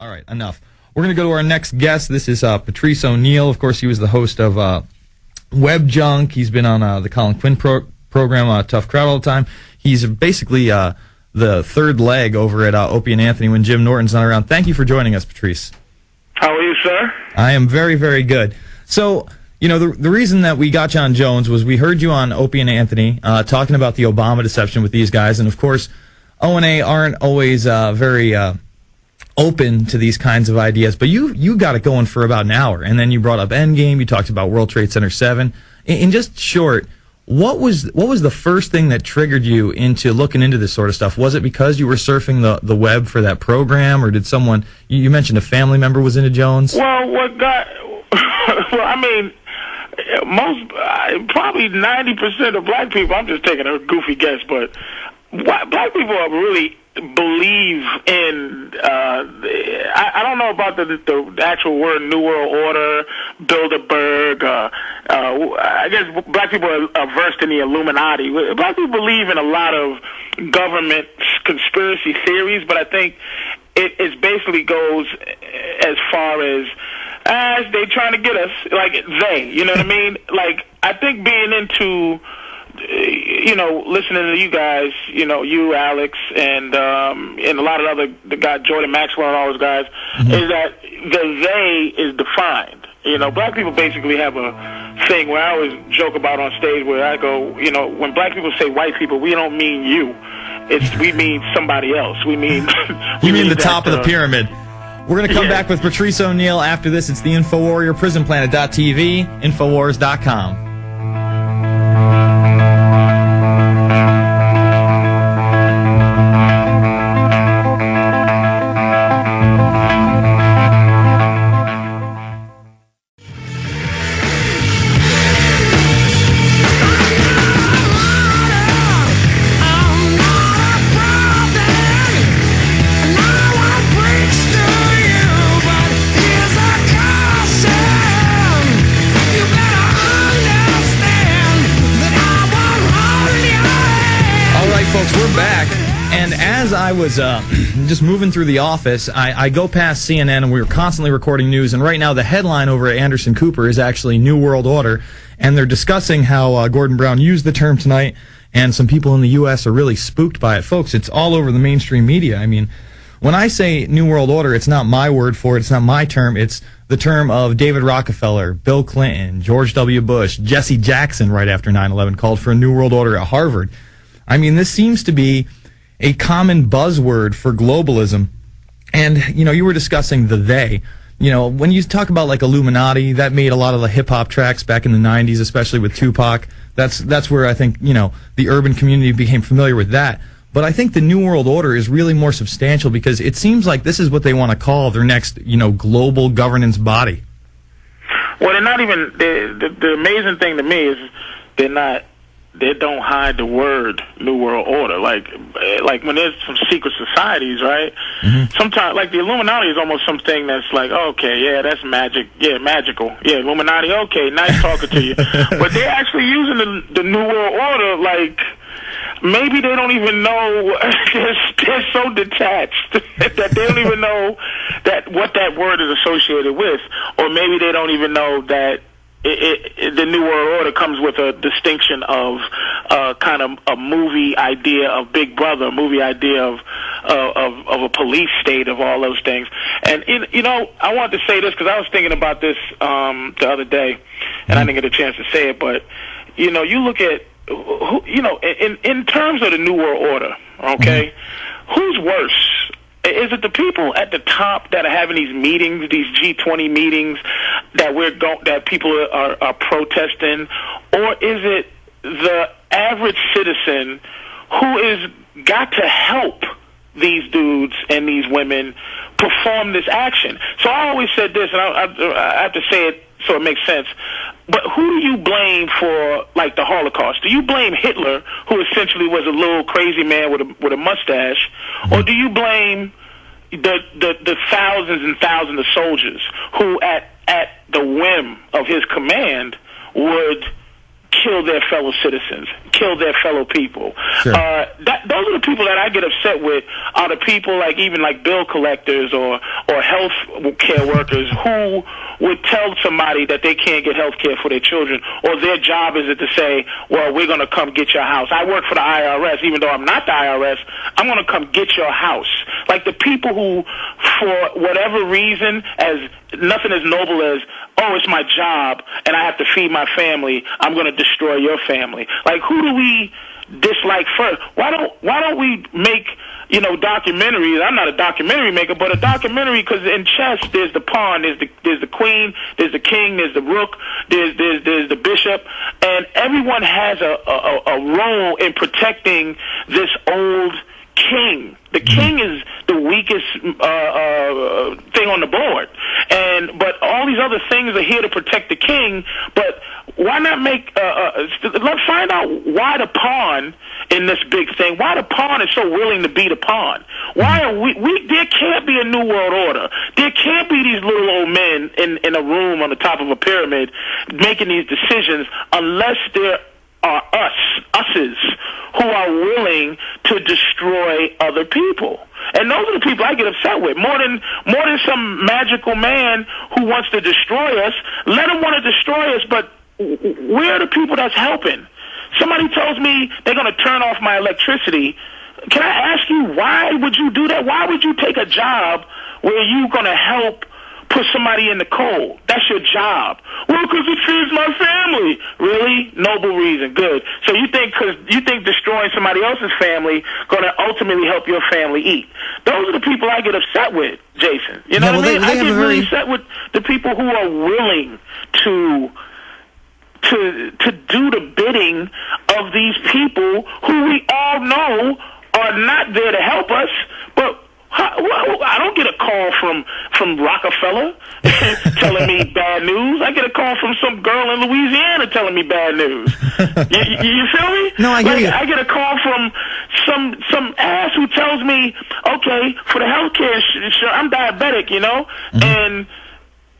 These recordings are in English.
All right, enough. We're going to go to our next guest. This is Patrice Neal. Of course, he was the host of Web Junk. He's been on the Colin Quinn program, Tough Crowd, all the time. He's basically the third leg over at Opie and Anthony when Jim Norton's not around. Thank you for joining us, Patrice. How are you, sir? I am very, very good. So, you know, the reason that we got you on Jones was we heard you on Opie and Anthony talking about the Obama deception with these guys, and of course, O&A aren't always very open to these kinds of ideas, but you got it going for about an hour, and then you brought up Endgame, you talked about World Trade Center 7. In just short, what was the first thing that triggered you into looking into this sort of stuff? Was it because you were surfing the web for that program, or did someone, you mentioned a family member was into Jones? Well, what got, well, I mean, probably 90% of black people, I'm just taking a goofy guess, but black people really believe in, I don't know about the actual word New World Order, Bilderberg, I guess black people are versed in the Illuminati. Black people believe in a lot of government conspiracy theories, but I think it basically goes as far as they trying to get us, like they, you know what I mean? Like, I think being into, you know, listening to you guys, you know, you, Alex, and a lot of the guys, Jordan Maxwell and all those guys, is that the they is defined. You know, black people basically have a thing where I always joke about on stage where I go, you know, when black people say white people, we don't mean you. We mean somebody else. We mean... You mean the top of the pyramid. We're going to come back with Patrice O'Neal after this. It's the InfoWarrior, PrisonPlanet.tv, Infowars.com. As I was just moving through the office, I go past CNN, and we were constantly recording news, and right now the headline over at Anderson Cooper is actually New World Order, and they're discussing how Gordon Brown used the term tonight, and some people in the U.S. are really spooked by it. Folks, it's all over the mainstream media. I mean, when I say New World Order, it's not my word for it, it's not my term, it's the term of David Rockefeller, Bill Clinton, George W. Bush, Jesse Jackson right after 9/11 called for a New World Order at Harvard. I mean, this seems to be a common buzzword for globalism. And, you know, you were discussing the they. You know, when you talk about, like, Illuminati, that made a lot of the hip-hop tracks back in the 90s, especially with Tupac. That's where I think, you know, the urban community became familiar with that. But I think the New World Order is really more substantial because it seems like this is what they want to call their next, you know, global governance body. Well, they're not even, the amazing thing to me is they don't hide the word New World Order. Like when there's some secret societies, right? Sometimes, like the Illuminati is almost something that's like, okay, yeah, that's magic. Yeah, magical. Yeah, Illuminati, okay, nice talking to you. But they're actually using the New World Order like maybe they don't even know. They're so detached that they don't even know that what that word is associated with. Or maybe they don't even know that the New World Order comes with a distinction of kind of a movie idea of Big Brother, a movie idea of a police state, of all those things. And, you know, I wanted to say this because I was thinking about this the other day, and I didn't get a chance to say it, but, you know, you look at, you know, in terms of the New World Order, okay, who's worse? Is it the people at the top that are having these meetings, these G20 meetings that people are protesting, or is it the average citizen who is got to help these dudes and these women perform this action? So I always said this, and I have to say it so it makes sense. But who do you blame for, like, the Holocaust? Do you blame Hitler, who essentially was a little crazy man with a mustache, or do you blame the thousands and thousands of soldiers who, at the whim of his command, would kill their fellow citizens, kill their fellow people. Sure. Those are the people that I get upset with, are the people even like bill collectors or health care workers who would tell somebody that they can't get health care for their children, or their job is it to say, well, we're going to come get your house. I work for the IRS. Even though I'm not the IRS, I'm going to come get your house. Like the people who, for whatever reason, as nothing as noble as, oh, it's my job and I have to feed my family, I'm going to destroy your family. Like, who do we dislike first? Why don't we make, documentaries? I'm not a documentary maker, but a documentary, because in chess there's the pawn, there's the queen, there's the king, there's the rook, there's the bishop, and everyone has a role in protecting this old king. The king is the weakest thing on the board, but all these other things are here to protect the king. But why not let's find out why the pawn in this big thing, why the pawn is so willing to be the pawn. Why are there can't be a new world order. There can't be these little old men in a room on the top of a pyramid making these decisions unless there are us's who are willing to destroy other people. And those are the people I get upset with. More than some magical man who wants to destroy us. Let him want to destroy us, but where are the people that's helping? Somebody tells me they're going to turn off my electricity. Can I ask you, why would you do that? Why would you take a job where you're going to help put somebody in the cold? That's your job. Well, because it feeds my family. Really? Noble reason. Good. So you think destroying somebody else's family going to ultimately help your family eat? Those are the people I get upset with, Jason. You know what I mean? I get really upset with the people who are willing to do the bidding of these people who we all know are not there to help us, but I don't get a call from Rockefeller telling me bad news. I get a call from some girl in Louisiana telling me bad news. You feel me? No, I hear you. I get a call from some ass who tells me, okay, for the healthcare, I'm diabetic, and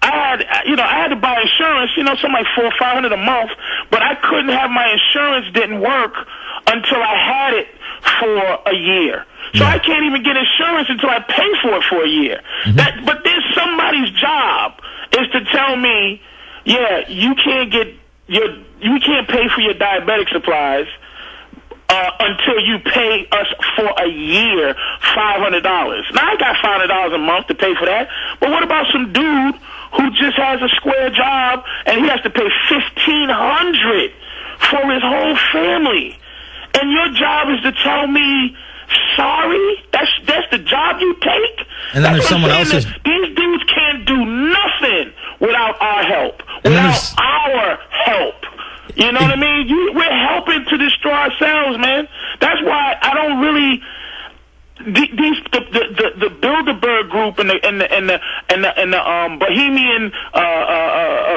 I had to buy insurance, something like $400 or $500 a month, but I couldn't have my insurance didn't work until I had it for a year. So I can't even get insurance until I pay for it for a year. But there's somebody's job is to tell me, yeah, you can't pay for your diabetic supplies until you pay us for a year $500. Now I got $500 a month to pay for that, but what about some dude who just has a square job and he has to pay $1,500 for his whole family? And your job is to tell me, sorry, that's the job you take? And then there's someone else's. These dudes can't do nothing without our help, without our help. You know what I mean? We're helping to destroy ourselves, man. That's why I don't really. The Bilderberg group and the Bohemian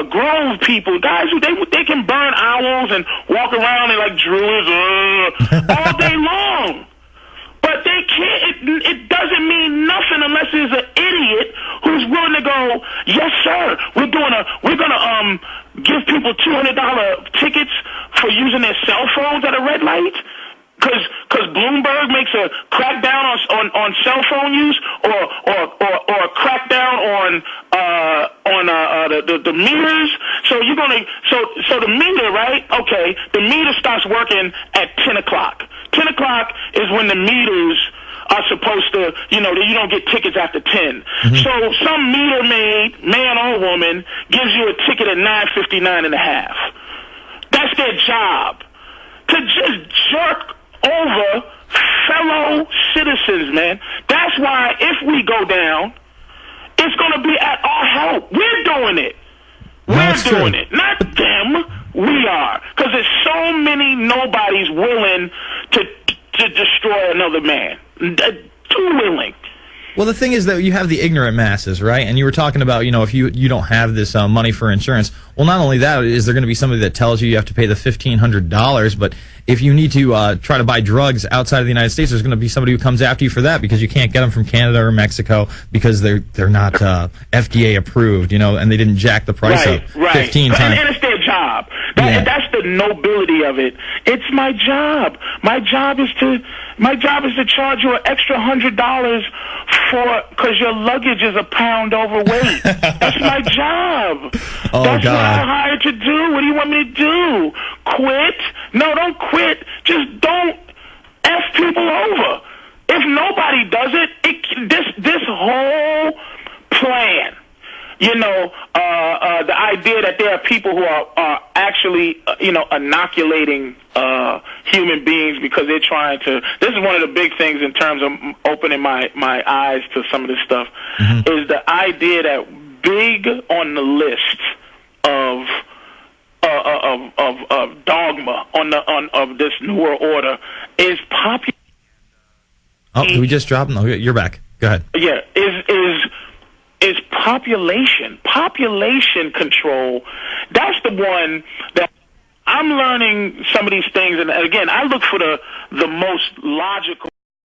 Grove people, guys who they can burn owls and walk around and like druids all day long. But they can't. It doesn't mean nothing unless there's an idiot who's willing to go, yes, sir. We're gonna give people $200 tickets for using their cell phones at a red light. Because Bloomberg makes a crackdown on cell phone use, or a crackdown on the meters. So you're gonna so the meter, right? Okay, the meter starts working at 10 o'clock. 10 o'clock is when the meters are supposed to, you don't get tickets after 10. So some meter maid, man or woman, gives you a ticket at 9:59 and a half. That's their job, to just jerk over fellow citizens, man. That's why if we go down, it's going to be at our help. We're doing it. We're doing it. Not them. We are. Because there's so many nobodies willing to destroy another man. Too willing. Well, the thing is that you have the ignorant masses, right? And you were talking about, if you don't have this money for insurance. Well, not only that, is there going to be somebody that tells you have to pay the $1,500, but if you need to try to buy drugs outside of the United States, there's going to be somebody who comes after you for that because you can't get them from Canada or Mexico because they're not FDA approved, and they didn't jack the price up 15 times. And it's their job. That's the nobility of it. It's my job. My job is to charge you an extra $100 because your luggage is a pound overweight. That's my job. Oh, That's God. what I'm hired to do. What do you want me to do? Quit? No, don't quit. Just don't F people over. If nobody does it, this whole plan, the idea that there are people who are actually, inoculating human beings because they're trying to. This is one of the big things in terms of opening my eyes to some of this stuff, is the idea that big on the list of dogma of this New World Order is popular. Oh, we just dropped? No, you're back. Go ahead. Yeah, is population control. That's the one that I'm learning some of these things, and again, I look for the most logical